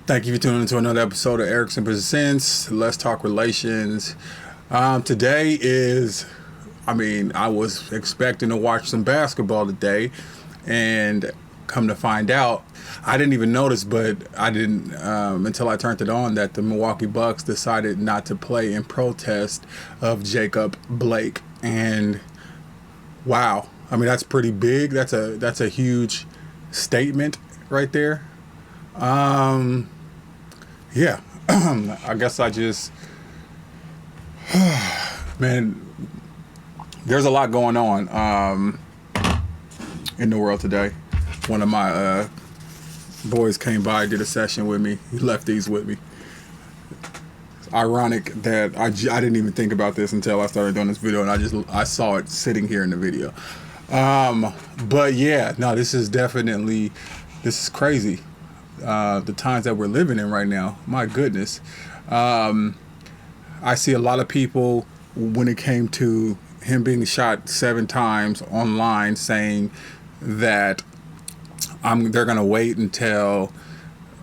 Thank you for tuning into another episode of Ericson Presents Let's Talk Relations. Today is, I was expecting to watch some basketball today, and come to find out, I didn't even notice, but I didn't until I turned it on, that the Milwaukee Bucks decided not to play in protest of Jacob Blake. And wow, that's pretty big. That's a huge statement right there. Yeah, I guess man, there's a lot going on in the world today. One of my boys came by, did a session with me. He left these with me. It's ironic that I didn't even think about this until I started doing this video, and I saw it sitting here in the video. But yeah, no, this is crazy. The times that we're living in right now, my goodness. I see a lot of people, when it came to him being shot 7 times online, saying that they're gonna wait until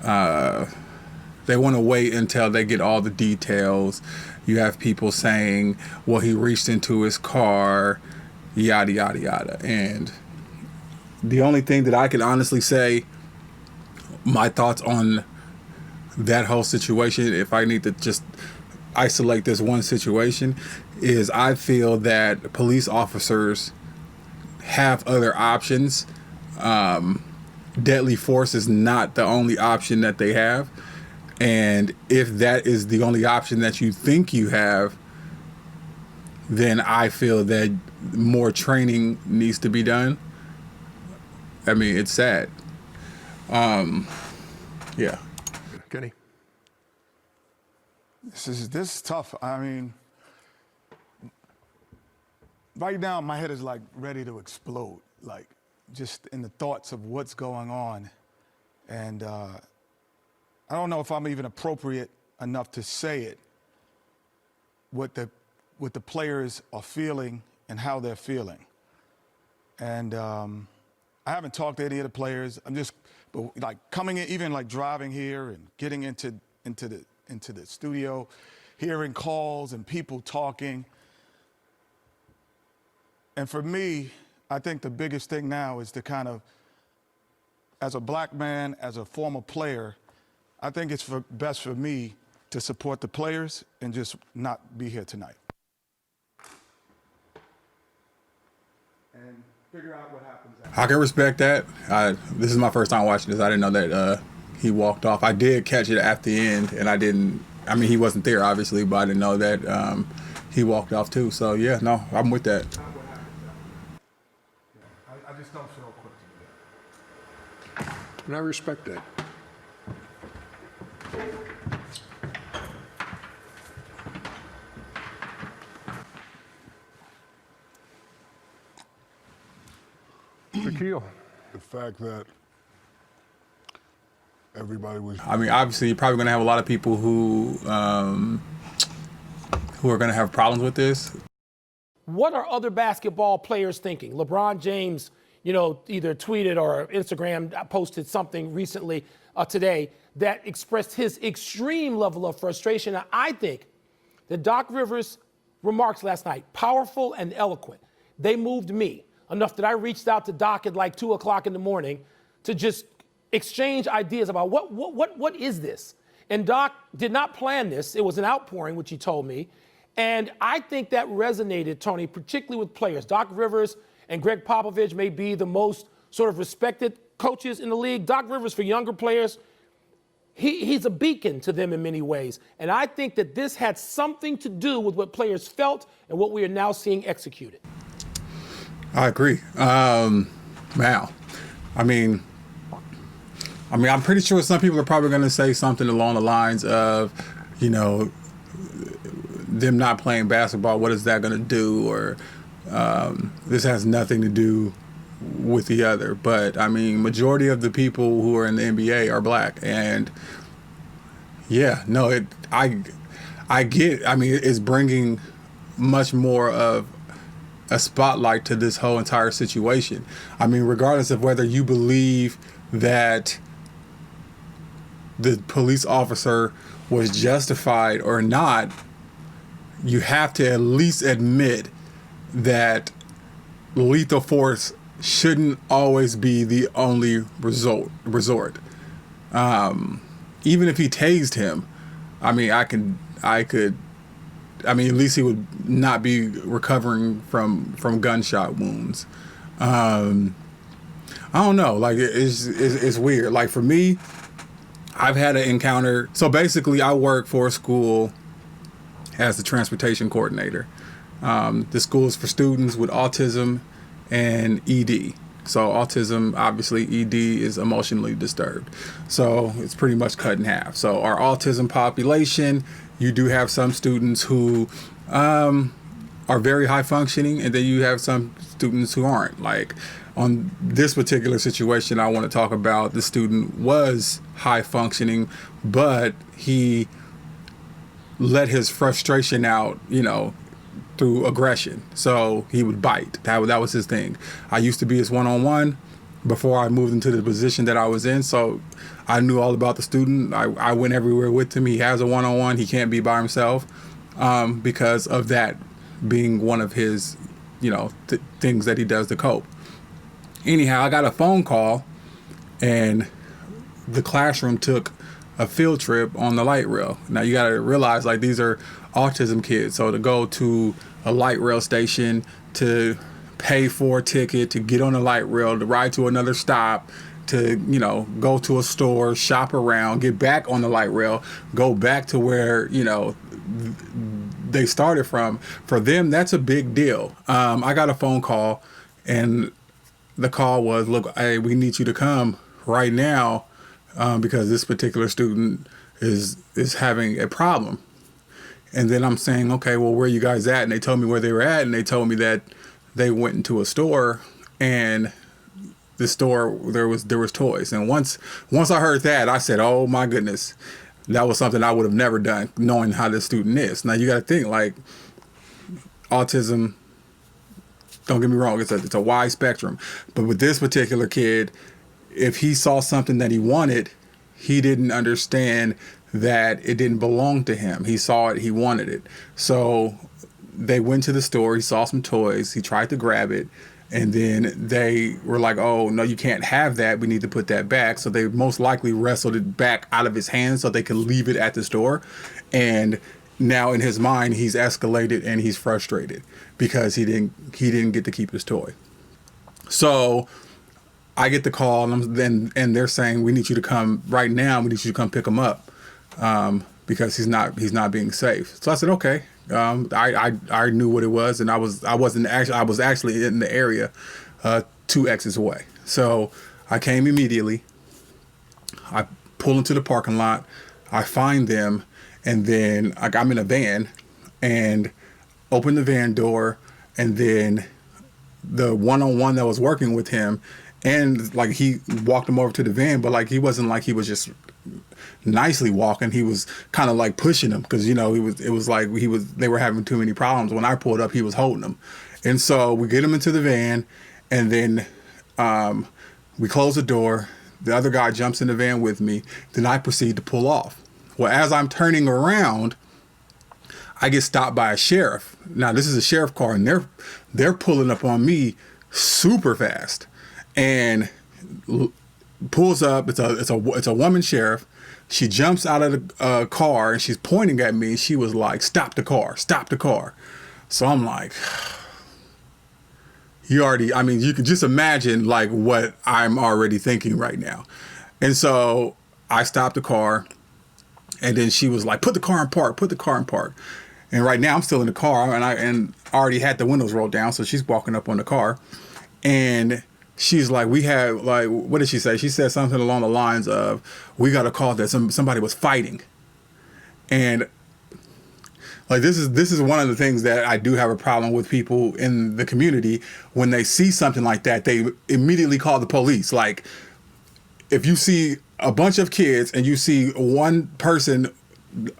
they want to wait until they get all the details. You have people saying, well, he reached into his car, yada yada yada. And the only thing that I can honestly say, my thoughts on that whole situation, if I need to just isolate this one situation, is I feel that police officers have other options. Deadly force is not the only option that they have. And if that is the only option that you think you have, then I feel that more training needs to be done. It's sad. Yeah. Kenny. This is tough. Right now my head is like ready to explode, like just in the thoughts of what's going on. And I don't know if I'm even appropriate enough to say it, what the players are feeling and how they're feeling. And I haven't talked to any of the players. But like coming in, even like driving here and getting into the studio, hearing calls and people talking. And for me, I think the biggest thing now is to kind of, as a black man, as a former player, I think it's best for me to support the players and just not be here tonight. And figure out what happens after. I can respect that. This is my first time watching this. I didn't know that he walked off. I did catch it at the end, and he wasn't there, obviously, but I didn't know that he walked off too. So yeah, no, I'm with that. I just don't feel equipped to do that. And I respect that. Shaquille. The fact that everybody was... Obviously, you're probably going to have a lot of people who are going to have problems with this. What are other basketball players thinking? LeBron James, either tweeted or Instagram posted something recently today that expressed his extreme level of frustration. And I think that Doc Rivers' remarks last night, powerful and eloquent, they moved me enough that I reached out to Doc at like 2 o'clock in the morning to just exchange ideas about what is this? And Doc did not plan this. It was an outpouring, which he told me. And I think that resonated, Tony, particularly with players. Doc Rivers and Greg Popovich may be the most sort of respected coaches in the league. Doc Rivers, for younger players, he's a beacon to them in many ways. And I think that this had something to do with what players felt and what we are now seeing executed. I agree. I'm pretty sure some people are probably going to say something along the lines of, them not playing basketball, what is that going to do? Or this has nothing to do with the other. But, majority of the people who are in the NBA are black. And, yeah, no, I get, it's bringing much more of a spotlight to this whole entire situation. Regardless of whether you believe that the police officer was justified or not, you have to at least admit that lethal force shouldn't always be the only resort. Even if he tased him, I mean, at least he would not be recovering from gunshot wounds. I don't know. Like, it's weird. Like, for me, I've had an encounter. So basically, I work for a school as the transportation coordinator. The school is for students with autism and ED. So autism, obviously, ED is emotionally disturbed. So it's pretty much cut in half. So our autism population, you do have some students who are very high functioning, and then you have some students who aren't. Like, on this particular situation I want to talk about, the student was high functioning, but he let his frustration out, through aggression. So he would bite. That was his thing. I used to be his one-on-one before I moved into the position that I was in. So I knew all about the student. I went everywhere with him. He has a one-on-one. He can't be by himself because of that being one of his, things that he does to cope. Anyhow, I got a phone call, and the classroom took a field trip on the light rail. Now you got to realize, like, these are autism kids. So to go to a light rail station, to pay for a ticket, to get on a light rail, to ride to another stop, to, go to a store, shop around, get back on the light rail, go back to where, they started from. For them, that's a big deal. I got a phone call, and the call was, look, hey, we need you to come right now because this particular student is having a problem. And then I'm saying, okay, well, where are you guys at? And they told me where they were at, and they told me that they went into a store, and the store, there was toys. And once I heard that, I said, oh my goodness, that was something I would have never done, knowing how this student is. Now you got to think, like, autism, don't get me wrong, it's a wide spectrum. But with this particular kid, if he saw something that he wanted, he didn't understand that it didn't belong to him. He saw it, he wanted it. So they went to the store, he saw some toys, he tried to grab it, and then they were like, oh, no, you can't have that, we need to put that back. So they most likely wrestled it back out of his hands so they could leave it at the store. And now in his mind, he's escalated and he's frustrated because he didn't get to keep his toy. So I get the call, and they're saying, we need you to come right now, we need you to come pick him up. Because he's not being safe. So I said, okay. I knew what it was, and I was actually in the area, 2 exits away. So I came immediately. I pull into the parking lot. I find them, and then I'm in a van, and open the van door, and then the one-on-one that was working with him, and like, he walked him over to the van, but like, he wasn't like he was just nicely walking. He was kind of like pushing him because, they were having too many problems. When I pulled up, he was holding them. And so we get him into the van, and then we close the door. The other guy jumps in the van with me. Then I proceed to pull off. Well, as I'm turning around, I get stopped by a sheriff. Now, this is a sheriff car, and they're pulling up on me super fast, and pulls up. It's a woman sheriff. She jumps out of the car, and she's pointing at me. She was like, stop the car, stop the car. So I'm like, you can just imagine like what I'm already thinking right now. And so I stopped the car, and then she was like, put the car in park. And right now I'm still in the car, and I already had the windows rolled down. So she's walking up on the car, and she's like, what did she say? She said something along the lines of, we got a call that somebody was fighting. And like, this is one of the things that I do have a problem with people in the community. When they see something like that, they immediately call the police. Like, if you see a bunch of kids and you see one person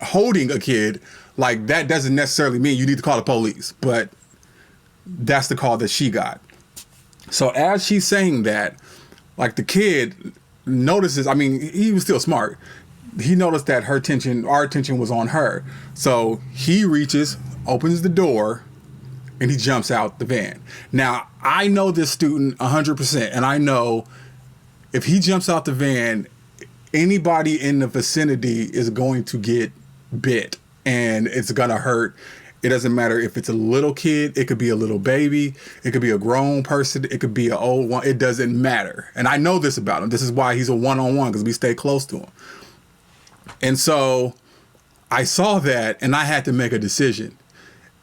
holding a kid, like, that doesn't necessarily mean you need to call the police. But that's the call that she got. So as she's saying that, like, the kid notices, he was still smart. he noticed that our attention was on her. So he reaches, opens the door, and he jumps out the van. Now, I know this student 100%, and I know if he jumps out the van, anybody in the vicinity is going to get bit, and it's going to hurt. It doesn't matter if it's a little kid, it could be a little baby, it could be a grown person, it could be an old one. It doesn't matter. And I know this about him. This is why he's a one-on-one, because we stay close to him. And so I saw that, and I had to make a decision.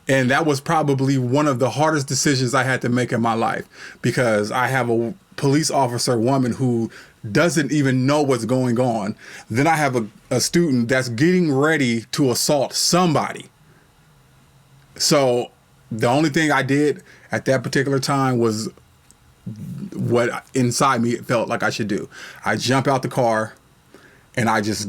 And that was probably one of the hardest decisions I had to make in my life, because I have a police officer woman who doesn't even know what's going on. Then I have a student that's getting ready to assault somebody. So the only thing I did at that particular time was what inside me felt like I should do. I jump out the car and I just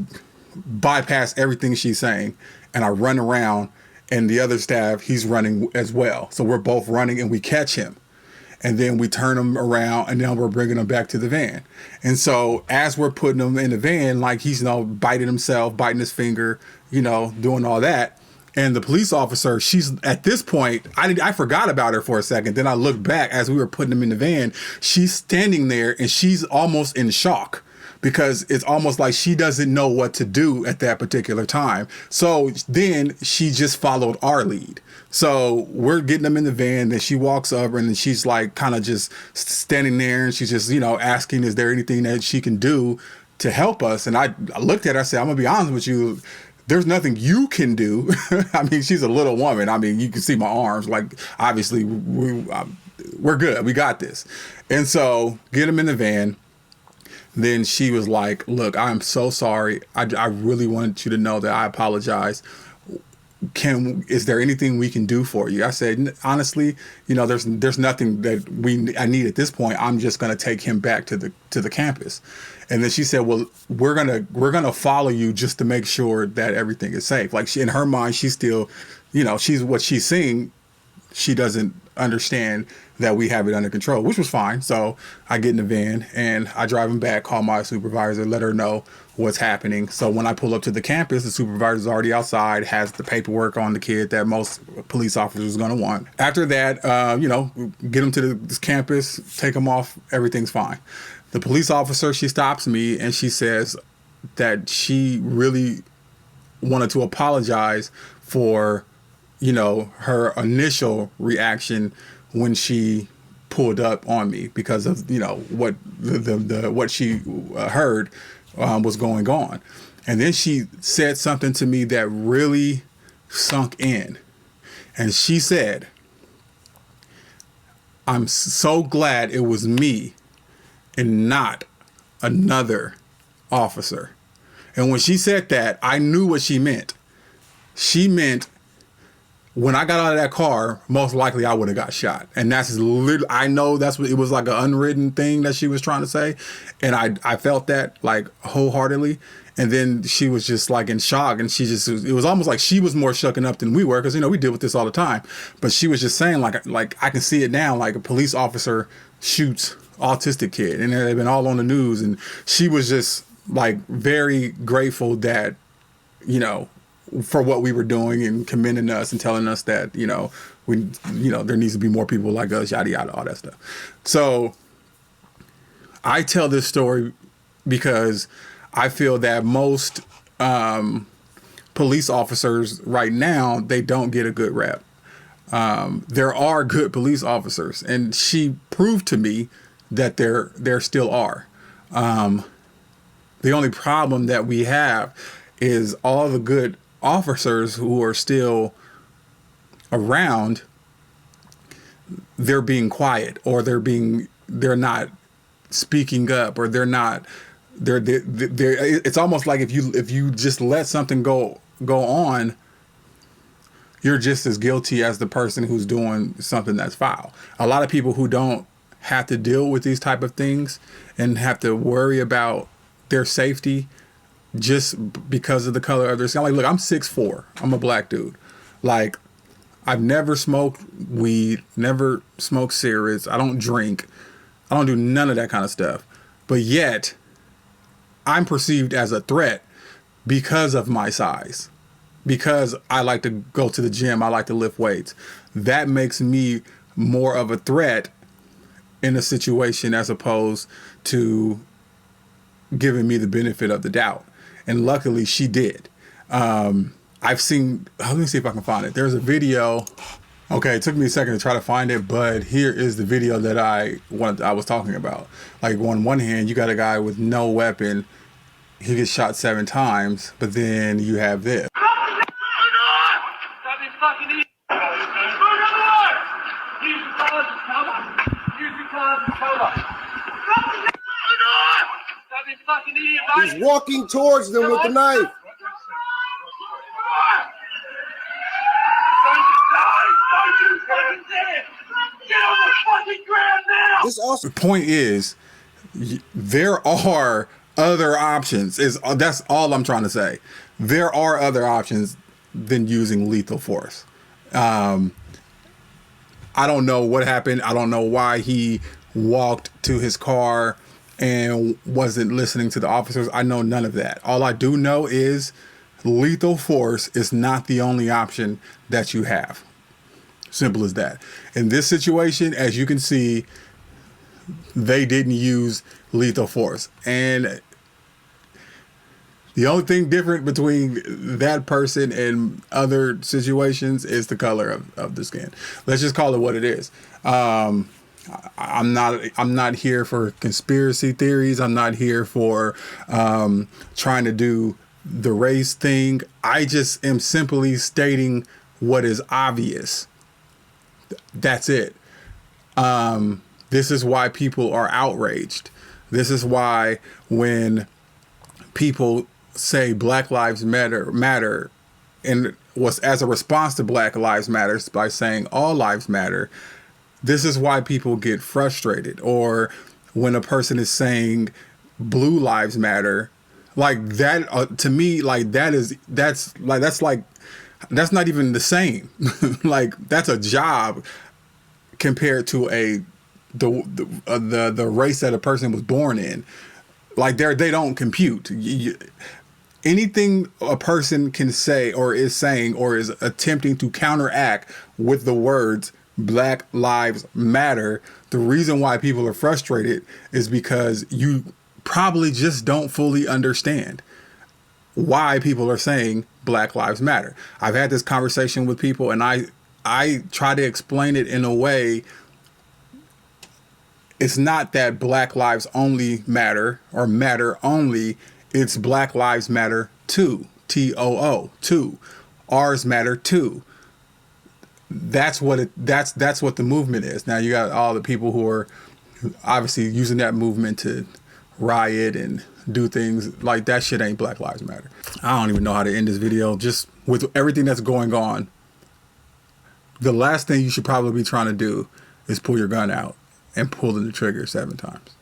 bypass everything she's saying, and I run around, and the other staff, he's running as well. So we're both running, and we catch him. And then we turn him around, and then we're bringing him back to the van. And so as we're putting him in the van, like he's, biting himself, biting his finger, doing all that. And the police officer, she's at this point, I forgot about her for a second. Then I looked back as we were putting him in the van. She's standing there, and she's almost in shock, because it's almost like she doesn't know what to do at that particular time. So then she just followed our lead. So we're getting them in the van, then she walks over, and then she's like kind of just standing there, and she's just, asking, is there anything that she can do to help us? And I looked at her, I said, I'm gonna be honest with you, there's nothing you can do. I mean, she's a little woman. I mean, you can see my arms, like obviously we're good, we got this. And so get them in the van. Then she was like, look, I'm so sorry. I really want you to know that I apologize. Is there anything we can do for you? I said, honestly, there's nothing that I need at this point. I'm just going to take him back to the campus. And then she said, well, we're going to follow you just to make sure that everything is safe. Like in her mind, she's still, she's what she's seeing. She doesn't understand that we have it under control, which was fine. So I get in the van and I drive him back, call my supervisor, let her know what's happening. So when I pull up to the campus, the supervisor's already outside, has the paperwork on the kid that most police officers are going to want. After that, get him to this campus, take him off, everything's fine. The police officer, she stops me and she says that she really wanted to apologize for her initial reaction when she pulled up on me, because of what what she heard was going on. And then she said something to me that really sunk in, and she said, I'm so glad it was me and not another officer. And when she said that, I knew what she meant. She meant, when I got out of that car, most likely I would have got shot. And that's literally, I know that's what it was, like an unwritten thing that she was trying to say. And I felt that like wholeheartedly. And then she was just like in shock, and it was almost like she was more shooken up than we were, because we deal with this all the time. But she was just saying like I can see it now, like a police officer shoots autistic kid, and they've been all on the news. And she was just like very grateful that, for what we were doing, and commending us and telling us that, there needs to be more people like us, yada, yada, all that stuff. So I tell this story because I feel that most police officers right now, they don't get a good rep. There are good police officers, and she proved to me that there still are. The only problem that we have is all the good officers who are still around, they're being quiet, or they're not speaking up, or it's almost like if you just let something go on, you're just as guilty as the person who's doing something that's foul. A lot of people who don't have to deal with these type of things and have to worry about their safety just because of the color of their skin. Like, look, I'm 6'4". I'm a black dude. Like, I've never smoked weed, never smoked cigarettes. I don't drink. I don't do none of that kind of stuff. But yet, I'm perceived as a threat because of my size, because I like to go to the gym, I like to lift weights. That makes me more of a threat in a situation as opposed to giving me the benefit of the doubt. And luckily she did. I've seen, let me see if I can find it. There's a video. Okay, it took me a second to try to find it, but here is the video that I was talking about. Like, on one hand, you got a guy with no weapon. He gets shot 7 times, but then you have this. He's walking towards them with the knife. This also. The point is, there are other options. That's all I'm trying to say. There are other options than using lethal force. I don't know what happened. I don't know why he walked to his car and wasn't listening to the officers. I know none of that. All I do know is lethal force is not the only option that you have. Simple as that. In this situation, as you can see, they didn't use lethal force. And the only thing different between that person and other situations is the color of the skin. Let's just call it what it is. I'm not here for conspiracy theories. I'm not here for trying to do the race thing. I just am simply stating what is obvious. That's it. This is why people are outraged. This is why when people say Black Lives Matter, and was as a response to Black Lives Matter by saying all lives matter, this is why people get frustrated. Or when a person is saying Blue Lives Matter, like that, to me, like that's not even the same. Like, that's a job compared to the race that a person was born in. Like, they don't compute. Anything a person can say or is saying or is attempting to counteract with the words Black Lives Matter, the reason why people are frustrated is because you probably just don't fully understand why people are saying Black Lives Matter. I've had this conversation with people, and I try to explain it in a way. It's not that Black lives only matter or matter only. It's Black Lives Matter too. TOO, too. Ours matter too. That's what the movement is. Now you got all the people who are obviously using that movement to riot and do things like that. Shit ain't Black Lives Matter. I don't even know how to end this video. Just with everything that's going on, the last thing you should probably be trying to do is pull your gun out and pull the trigger 7 times.